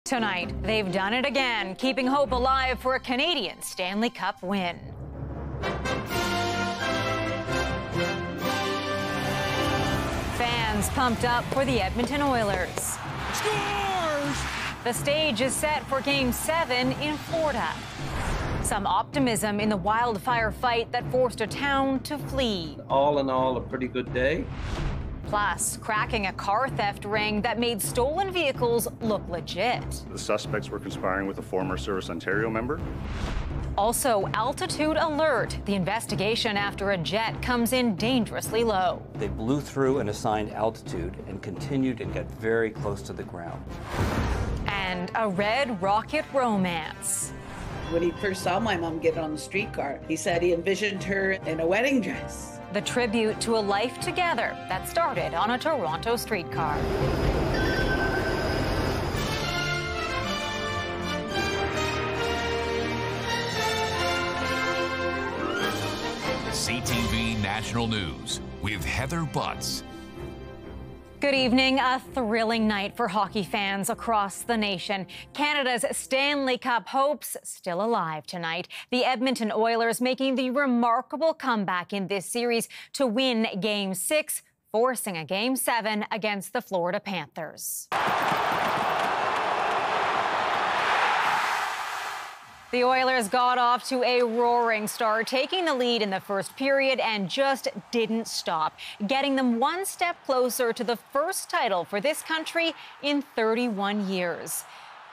Tonight, they've done it again, keeping hope alive for a Canadian Stanley Cup win. Fans pumped up for the Edmonton Oilers. Scores! The stage is set for Game 7 in Florida. Some optimism in the wildfire fight that forced a town to flee. All in all, a pretty good day. Plus, cracking a car theft ring that made stolen vehicles look legit. The suspects were conspiring with a former Service Ontario member. Also, altitude alert. The investigation after a jet comes in dangerously low. They blew through an assigned altitude and continued and got very close to the ground. And a red rocket romance. When he first saw my mom get on the streetcar, he said he envisioned her in a wedding dress. The tribute to a life together that started on a Toronto streetcar. CTV National News with Heather Butts. Good evening. A thrilling night for hockey fans across the nation. Canada's Stanley Cup hopes still alive tonight. The Edmonton Oilers making the remarkable comeback in this series to win Game 6, forcing a Game 7 against the Florida Panthers. The Oilers got off to a roaring start, taking the lead in the first period and just didn't stop, getting them one step closer to the first title for this country in 31 years.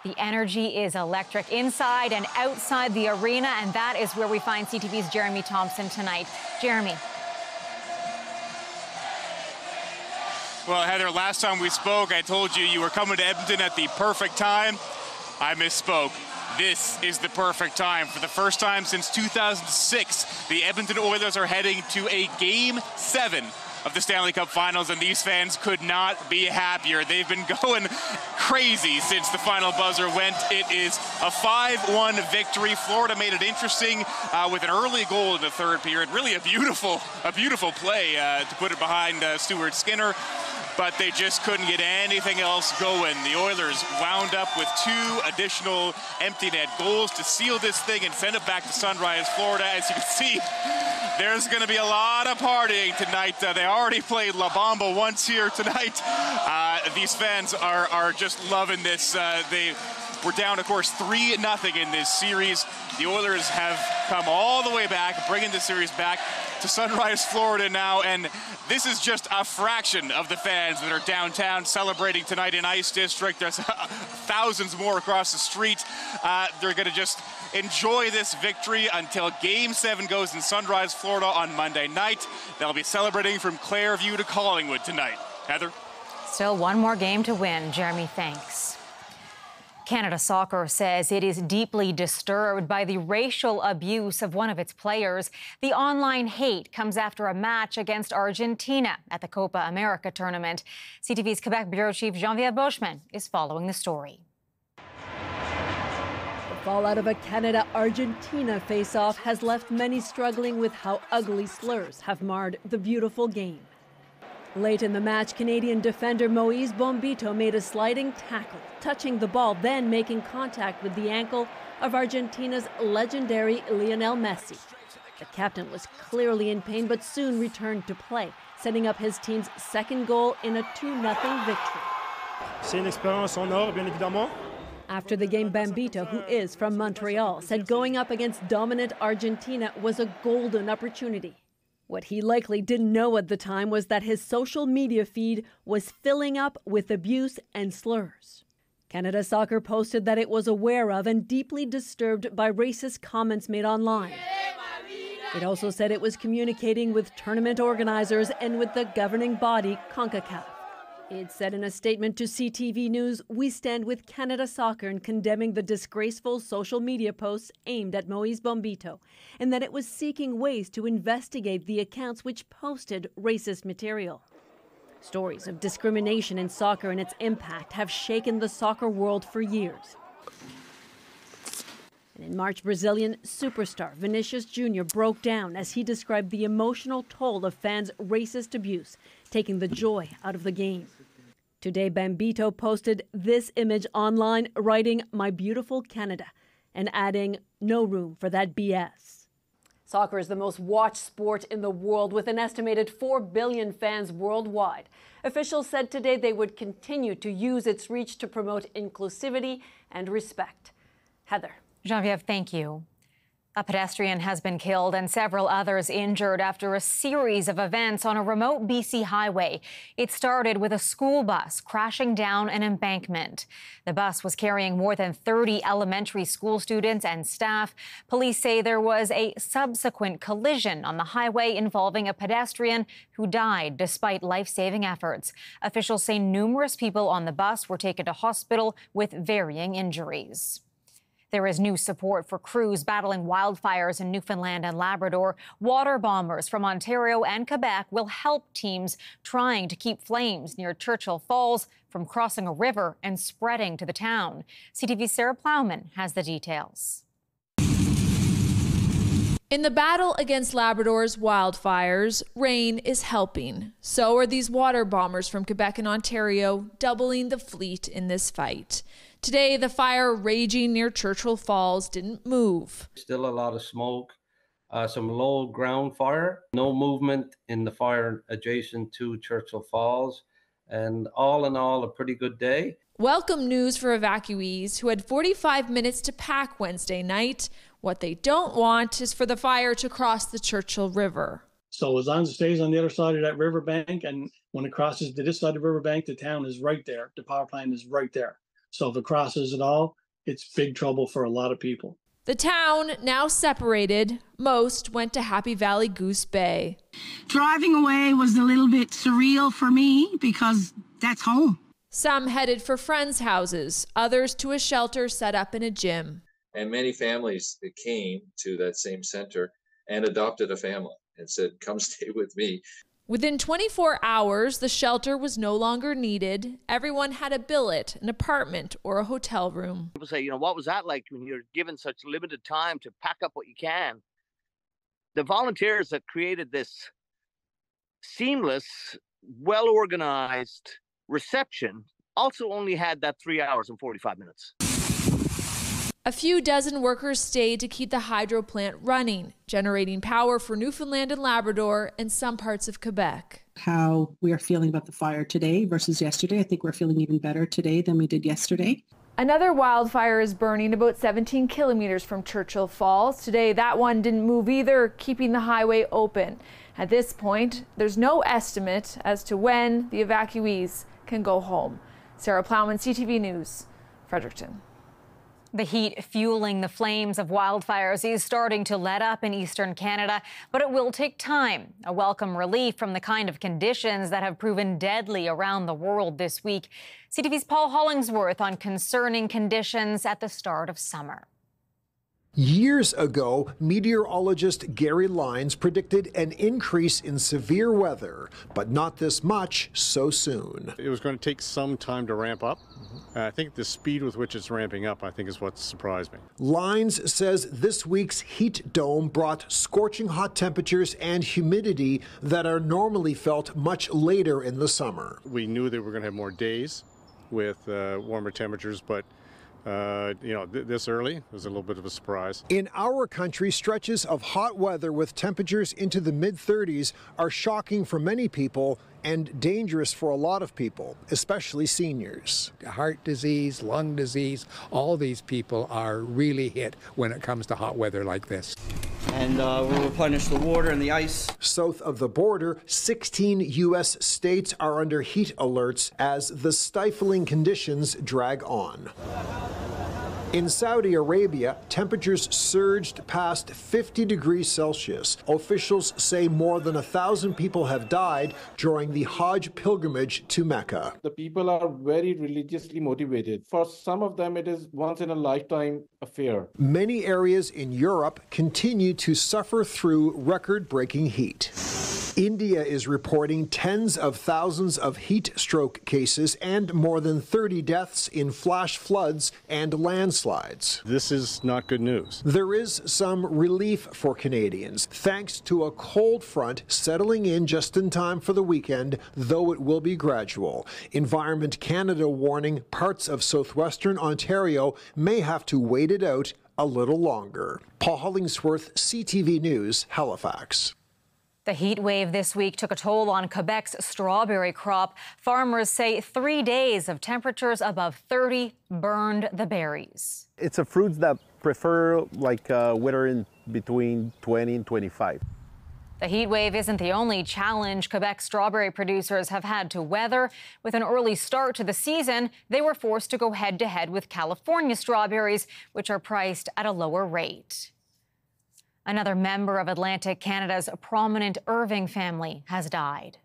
The energy is electric inside and outside the arena, and that is where we find CTV's Jeremy Thompson tonight. Jeremy. Well, Heather, last time we spoke, I told you you were coming to Edmonton at the perfect time. I misspoke. This is the perfect time. For the first time since 2006, the Edmonton Oilers are heading to a Game 7 of the Stanley Cup Finals, and these fans could not be happier. They've been going crazy since the final buzzer went. It is a 5-1 victory. Florida made it interesting with an early goal in the third period. Really a beautiful play to put it behind Stuart Skinner. But they just couldn't get anything else going. The Oilers wound up with 2 additional empty net goals to seal this thing and send it back to Sunrise, Florida. As you can see, there's going to be a lot of partying tonight. They already played La Bamba once here tonight. These fans are just loving this. They were down, of course, 3-0 in this series. The Oilers have come all the way back, bringing the series back to Sunrise, Florida now, and this is just a fraction of the fans that are downtown celebrating tonight in Ice District. There's thousands more across the street. They're going to just enjoy this victory until Game 7 goes in Sunrise, Florida on Monday night. They'll be celebrating from Clairview to Collingwood tonight. Heather? Still one more game to win. Jeremy, thanks. Canada Soccer says it is deeply disturbed by the racial abuse of one of its players. The online hate comes after a match against Argentina at the Copa America tournament. CTV's Quebec Bureau Chief Jean-Pierre Boschman is following the story. The fallout of a Canada-Argentina face-off has left many struggling with how ugly slurs have marred the beautiful game. Late in the match, Canadian defender Moise Bombito made a sliding tackle, touching the ball, then making contact with the ankle of Argentina's legendary Lionel Messi. The captain was clearly in pain, but soon returned to play, setting up his team's second goal in a 2-0 victory. C'est une expérience en or, bien évidemment. After the game, Bombito, who is from Montreal, said going up against dominant Argentina was a golden opportunity. What he likely didn't know at the time was that his social media feed was filling up with abuse and slurs. Canada Soccer posted that it was aware of and deeply disturbed by racist comments made online. It also said it was communicating with tournament organizers and with the governing body, CONCACAF. It said in a statement to CTV News, "We stand with Canada Soccer in condemning the disgraceful social media posts aimed at Moise Bombito, and that it was seeking ways to investigate the accounts which posted racist material." Stories of discrimination in soccer and its impact have shaken the soccer world for years. And in March, Brazilian superstar Vinicius Jr. broke down as he described the emotional toll of fans' racist abuse, taking the joy out of the game. Today, Bambito posted this image online, writing, "My beautiful Canada," and adding, "No room for that BS." Soccer is the most watched sport in the world, with an estimated 4 billion fans worldwide. Officials said today they would continue to use its reach to promote inclusivity and respect. Heather. Genevieve, thank you. A pedestrian has been killed and several others injured after a series of events on a remote BC highway. It started with a school bus crashing down an embankment. The bus was carrying more than 30 elementary school students and staff. Police say there was a subsequent collision on the highway involving a pedestrian who died despite life-saving efforts. Officials say numerous people on the bus were taken to hospital with varying injuries. There is new support for crews battling wildfires in Newfoundland and Labrador. Water bombers from Ontario and Quebec will help teams trying to keep flames near Churchill Falls from crossing a river and spreading to the town. CTV's Sarah Plowman has the details. In the battle against Labrador's wildfires, rain is helping. So are these water bombers from Quebec and Ontario, doubling the fleet in this fight. Today, the fire raging near Churchill Falls didn't move. Still a lot of smoke, some low ground fire, no movement in the fire adjacent to Churchill Falls, and all in all, a pretty good day. Welcome news for evacuees who had 45 minutes to pack Wednesday night. What they don't want is for the fire to cross the Churchill River. So as long as it stays on the other side of that riverbank, and when it crosses to this side of the riverbank, the town is right there. The power plant is right there. So if it crosses at all, it's big trouble for a lot of people. The town, now separated, most went to Happy Valley Goose Bay. Driving away was a little bit surreal for me because that's home. Some headed for friends' houses, others to a shelter set up in a gym. And many families came to that same center and adopted a family and said, "Come stay with me." Within 24 hours, the shelter was no longer needed. Everyone had a billet, an apartment, or a hotel room. People say, what was that like when you're given such limited time to pack up what you can? The volunteers that created this seamless, well-organized reception also only had that 3 hours and 45 minutes. A few dozen workers stayed to keep the hydro plant running, generating power for Newfoundland and Labrador and some parts of Quebec. How we are feeling about the fire today versus yesterday. I think we're feeling even better today than we did yesterday. Another wildfire is burning about 17 kilometers from Churchill Falls. Today, that one didn't move either, keeping the highway open. At this point, there's no estimate as to when the evacuees can go home. Sarah Plowman, CTV News, Fredericton. The heat fueling the flames of wildfires is starting to let up in eastern Canada, but it will take time. A welcome relief from the kind of conditions that have proven deadly around the world this week. CTV's Paul Hollingsworth on concerning conditions at the start of summer. Years ago, meteorologist Gary Lyons predicted an increase in severe weather, but not this much so soon. It was going to take some time to ramp up. I think the speed with which it's ramping up, I think, is what surprised me. Lyons says this week's heat dome brought scorching hot temperatures and humidity that are normally felt much later in the summer. We knew that we were going to have more days with warmer temperatures, but this early was a little bit of a surprise. In our country, stretches of hot weather with temperatures into the mid-30s are shocking for many people and dangerous for a lot of people, especially seniors. Heart disease, lung disease, all these people are really hit when it comes to hot weather like this. And we'll replenish the water and the ice. South of the border, 16 U.S. states are under heat alerts as the stifling conditions drag on. In Saudi Arabia, temperatures surged past 50 degrees Celsius. Officials say more than 1,000 people have died during the Hajj pilgrimage to Mecca. The people are very religiously motivated. For some of them, it is once in a lifetime affair. Many areas in Europe continue to suffer through record-breaking heat. India is reporting tens of thousands of heat stroke cases and more than 30 deaths in flash floods and landslides. This is not good news. There is some relief for Canadians, thanks to a cold front settling in just in time for the weekend, though it will be gradual. Environment Canada warning parts of southwestern Ontario may have to wait it out a little longer. Paul Hollingsworth, CTV News, Halifax. The heat wave this week took a toll on Quebec's strawberry crop. Farmers say 3 days of temperatures above 30 burned the berries. It's a fruit that prefer weather in between 20 and 25. The heat wave isn't the only challenge Quebec strawberry producers have had to weather. With an early start to the season, they were forced to go head-to-head with California strawberries, which are priced at a lower rate. Another member of Atlantic Canada's prominent Irving family has died.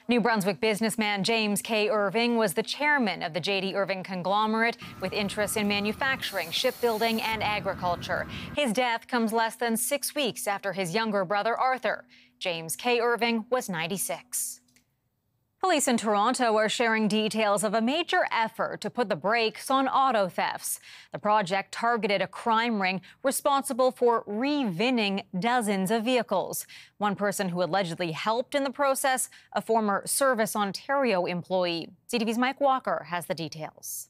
New Brunswick businessman James K. Irving was the chairman of the J.D. Irving conglomerate with interests in manufacturing, shipbuilding, and agriculture. His death comes less than 6 weeks after his younger brother Arthur. James K. Irving was 96. Police in Toronto are sharing details of a major effort to put the brakes on auto thefts. The project targeted a crime ring responsible for re-VINing dozens of vehicles. One person who allegedly helped in the process, a former Service Ontario employee. CTV's Mike Walker has the details.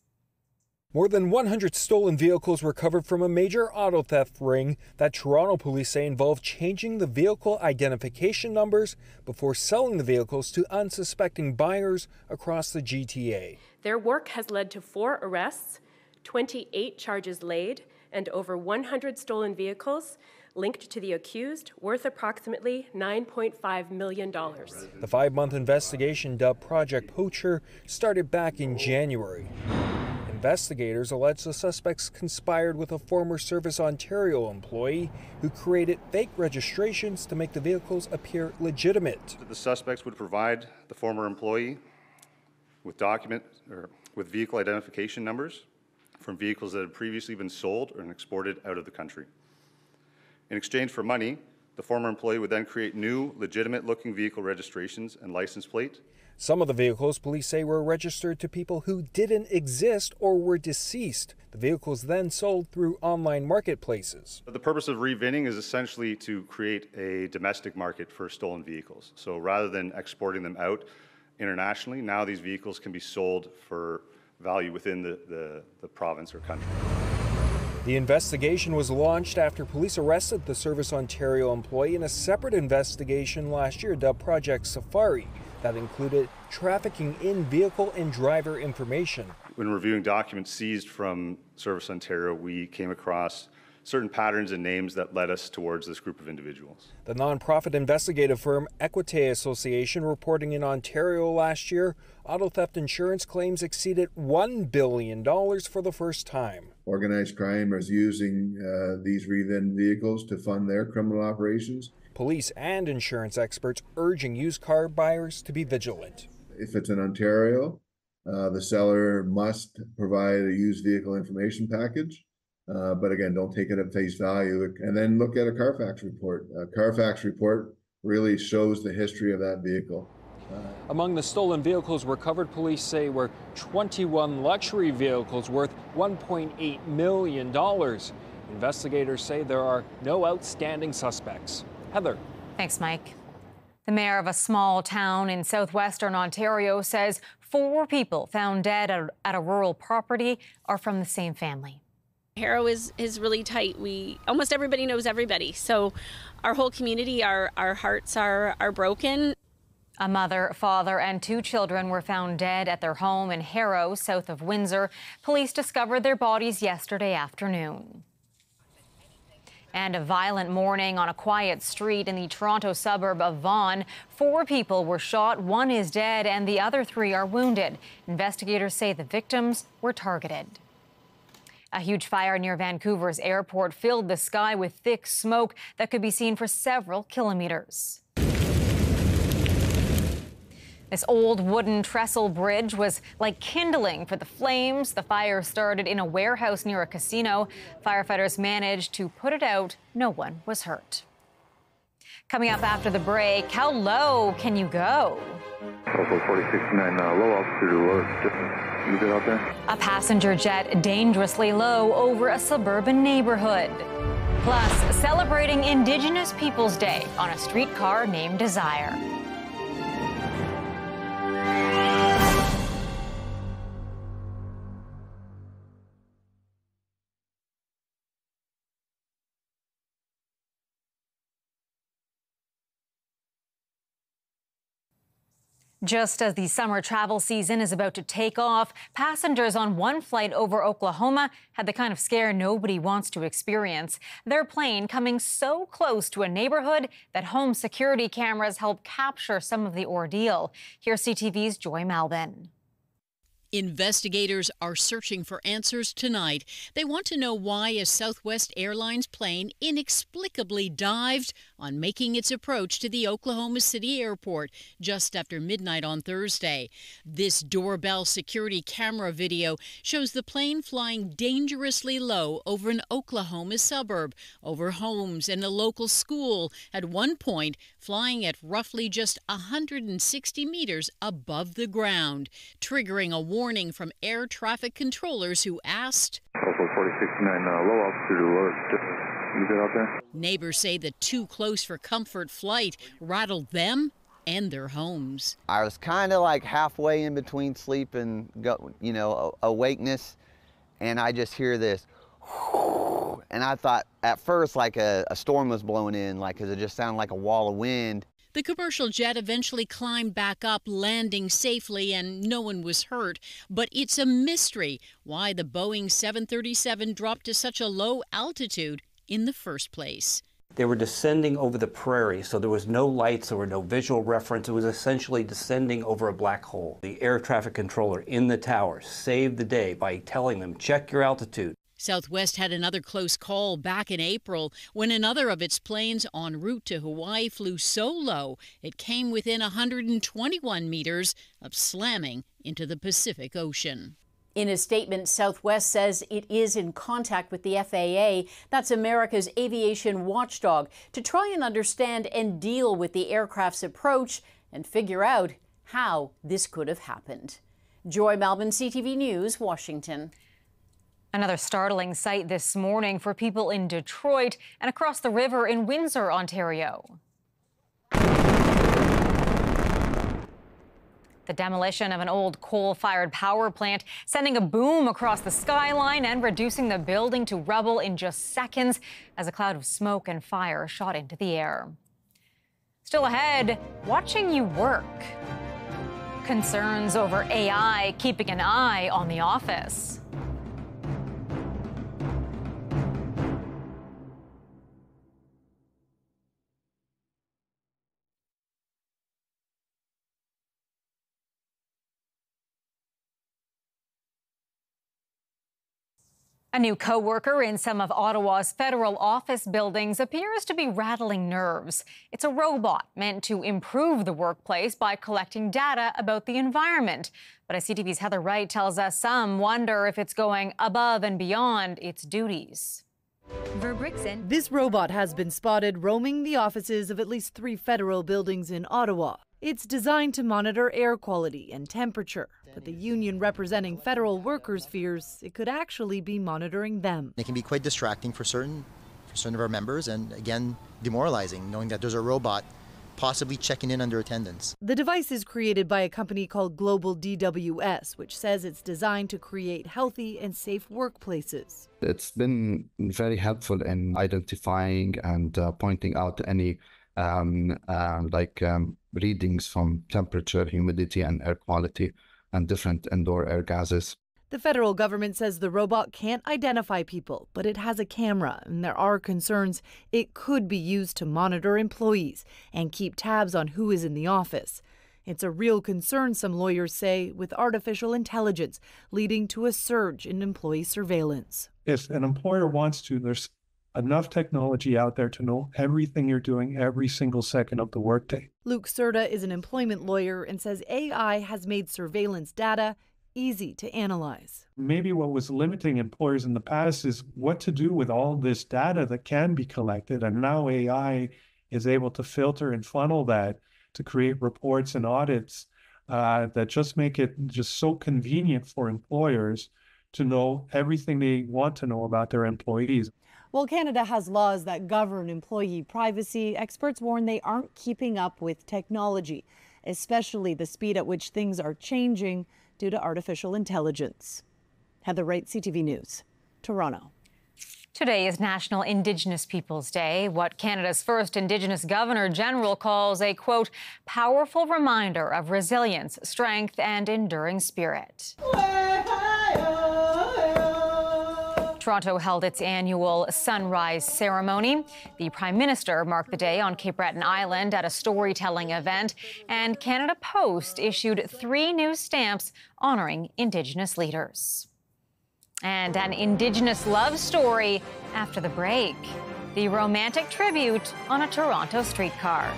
More than 100 stolen vehicles were recovered from a major auto theft ring that Toronto police say involved changing the vehicle identification numbers before selling the vehicles to unsuspecting buyers across the GTA. Their work has led to 4 arrests, 28 charges laid, and over 100 stolen vehicles linked to the accused, worth approximately $9.5 million. The 5-month investigation, dubbed Project Poacher, started back in January. Investigators allege the suspects conspired with a former Service Ontario employee who created fake registrations to make the vehicles appear legitimate. The suspects would provide the former employee with vehicle identification numbers from vehicles that had previously been sold or exported out of the country. In exchange for money, the former employee would then create new, legitimate-looking vehicle registrations and license plate. Some of the vehicles, police say, were registered to people who didn't exist or were deceased. The vehicles then sold through online marketplaces. The purpose of re-VINing is essentially to create a domestic market for stolen vehicles. So rather than exporting them out internationally, now these vehicles can be sold for value within the province or country. The investigation was launched after police arrested the Service Ontario employee in a separate investigation last year dubbed Project Safari that included trafficking in vehicle and driver information. When reviewing documents seized from Service Ontario, we came across certain patterns and names that led us towards this group of individuals. The nonprofit investigative firm Equite Association reporting in Ontario last year, auto theft insurance claims exceeded $1 billion for the first time. Organized crime is using these re-VIN vehicles to fund their criminal operations. Police and insurance experts urging used car buyers to be vigilant. If it's in Ontario, the seller must provide a used vehicle information package. But again, don't take it at face value. And then look at a Carfax report. A Carfax report really shows the history of that vehicle. Among the stolen vehicles recovered, police say were 21 luxury vehicles worth $1.8 million. Investigators say there are no outstanding suspects. Heather. Thanks, Mike. The mayor of a small town in southwestern Ontario says 4 people found dead at a rural property are from the same family. Harrow is really tight. Almost everybody knows everybody. So our whole community, our hearts are broken. A mother, father, and 2 children were found dead at their home in Harrow, south of Windsor. Police discovered their bodies yesterday afternoon. And a violent morning on a quiet street in the Toronto suburb of Vaughan. 4 people were shot, 1 is dead, and the other 3 are wounded. Investigators say the victims were targeted. A huge fire near Vancouver's airport filled the sky with thick smoke that could be seen for several kilometers. This old wooden trestle bridge was like kindling for the flames. The fire started in a warehouse near a casino. Firefighters managed to put it out. No one was hurt. Coming up after the break, how low can you go? 4069, low altitude alert. Just you good out there? A passenger jet dangerously low over a suburban neighborhood. Plus, celebrating Indigenous Peoples Day on a streetcar named Desire. Just as the summer travel season is about to take off, passengers on one flight over Oklahoma had the kind of scare nobody wants to experience. Their plane coming so close to a neighborhood that home security cameras helped capture some of the ordeal. Here's CTV's Joy Malvin. Investigators are searching for answers tonight. They want to know why a Southwest Airlines plane inexplicably dived on making its approach to the Oklahoma City airport just after midnight on Thursday. This doorbell security camera video shows the plane flying dangerously low over an Oklahoma suburb, over homes and a local school, at one point flying at roughly just 160 meters above the ground, triggering a warning from air traffic controllers who asked, 4069, low altitude alert. Just you good out there? Neighbors say the too close for comfort flight rattled them and their homes. I was kind of like halfway in between sleep and awakeness, and I just hear this, and I thought at first like a storm was blowing in, like, because it just sounded like a wall of wind. The commercial jet eventually climbed back up, landing safely, and no one was hurt. But it's a mystery why the Boeing 737 dropped to such a low altitude in the first place. They were descending over the prairie, so there was no lights, there were no visual reference. It was essentially descending over a black hole. The air traffic controller in the tower saved the day by telling them, check your altitude. Southwest had another close call back in April when another of its planes en route to Hawaii flew so low it came within 121 meters of slamming into the Pacific Ocean. In a statement, Southwest says it is in contact with the FAA, that's America's aviation watchdog, to try and understand and deal with the aircraft's approach and figure out how this could have happened. Joy Malvin, CTV News, Washington. Another startling sight this morning for people in Detroit and across the river in Windsor, Ontario. The demolition of an old coal-fired power plant, sending a boom across the skyline and reducing the building to rubble in just seconds as a cloud of smoke and fire shot into the air. Still ahead, watching you work. Concerns over AI keeping an eye on the office. A new co-worker in some of Ottawa's federal office buildings appears to be rattling nerves. It's a robot meant to improve the workplace by collecting data about the environment. But as CTV's Heather Wright tells us, some wonder if it's going above and beyond its duties. This robot has been spotted roaming the offices of at least 3 federal buildings in Ottawa. It's designed to monitor air quality and temperature, but the union representing federal workers fears it could actually be monitoring them. It can be quite distracting for certain of our members, and again, demoralizing, knowing that there's a robot possibly checking in under attendance. The device is created by a company called Global DWS, which says it's designed to create healthy and safe workplaces. It's been very helpful in identifying and pointing out any readings from temperature, humidity, and air quality, and different indoor air gases. The federal government says the robot can't identify people, but it has a camera, and there are concerns it could be used to monitor employees and keep tabs on who is in the office. It's a real concern, some lawyers say, with artificial intelligence leading to a surge in employee surveillance. If an employer wants to, there's enough technology out there to know everything you're doing every single second of the workday. Luke Serta is an employment lawyer and says AI has made surveillance data easy to analyze. Maybe what was limiting employers in the past is what to do with all this data that can be collected, and now AI is able to filter and funnel that to create reports and audits that just make it just so convenient for employers to know everything they want to know about their employees. While Canada has laws that govern employee privacy, experts warn they aren't keeping up with technology, especially the speed at which things are changing due to artificial intelligence. Heather Wright, CTV News, Toronto. Today is National Indigenous Peoples Day, what Canada's first Indigenous Governor-General calls a, quote, powerful reminder of resilience, strength, and enduring spirit. Toronto held its annual sunrise ceremony. The Prime Minister marked the day on Cape Breton Island at a storytelling event, and Canada Post issued 3 new stamps honoring Indigenous leaders. And an Indigenous love story after the break. The romantic tribute on a Toronto streetcar.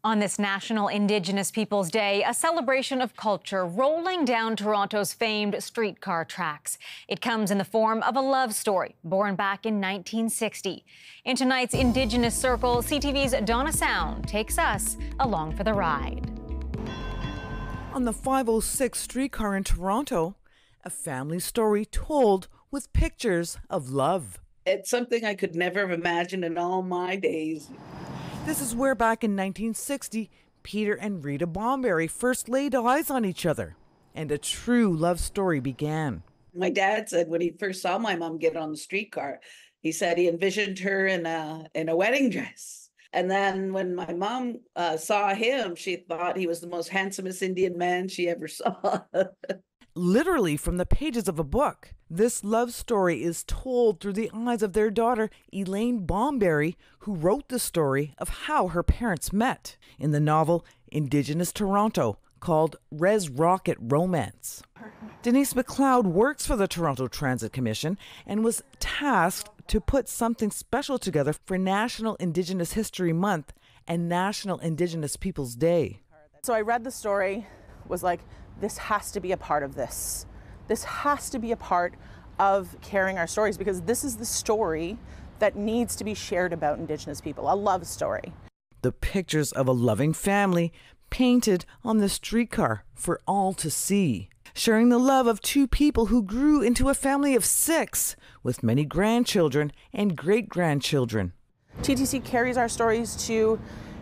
On this National Indigenous Peoples Day, a celebration of culture rolling down Toronto's famed streetcar tracks. It comes in the form of a love story born back in 1960. In tonight's Indigenous Circle, CTV's Donna Sound takes us along for the ride. On the 506 streetcar in Toronto, a family story told with pictures of love. It's something I could never have imagined in all my days. This is where back in 1960, Peter and Rita Bomberry first laid eyes on each other, and a true love story began. My dad said when he first saw my mom get on the streetcar, he said he envisioned her in a wedding dress. And then when my mom saw him, she thought he was the most handsomest Indian man she ever saw. Literally from the pages of a book, this love story is told through the eyes of their daughter, Elaine Bomberry, who wrote the story of how her parents met in the novel Indigenous Toronto, called Res Rocket Romance. Denise McLeod works for the Toronto Transit Commission and was tasked to put something special together for National Indigenous History Month and National Indigenous Peoples Day. So I read the story, was like, this has to be a part of this. This has to be a part of carrying our stories, because this is the story that needs to be shared about Indigenous people, a love story. The pictures of a loving family painted on the streetcar for all to see, sharing the love of 2 people who grew into a family of 6 with many grandchildren and great-grandchildren. TTC carries our stories to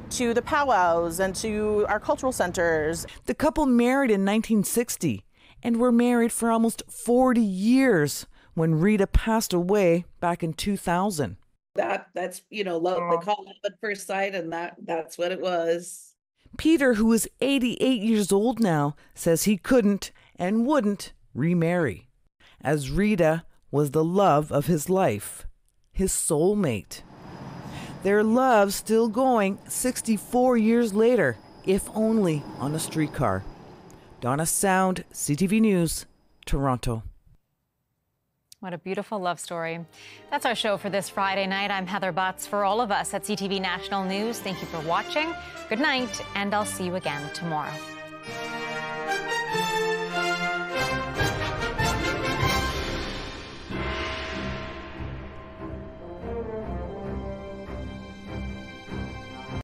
the powwows and to our cultural centers. The couple married in 1960 and were married for almost 40 years when Rita passed away back in 2000. That's love. They call love at first sight, and that's what it was. Peter, who is 88 years old now, says he couldn't and wouldn't remarry, as Rita was the love of his life, his soulmate. Their love still going 64 years later, if only on a streetcar. Donna Sound, CTV News, Toronto. What a beautiful love story. That's our show for this Friday night. I'm Heather Butts. For all of us at CTV National News, thank you for watching. Good night, and I'll see you again tomorrow.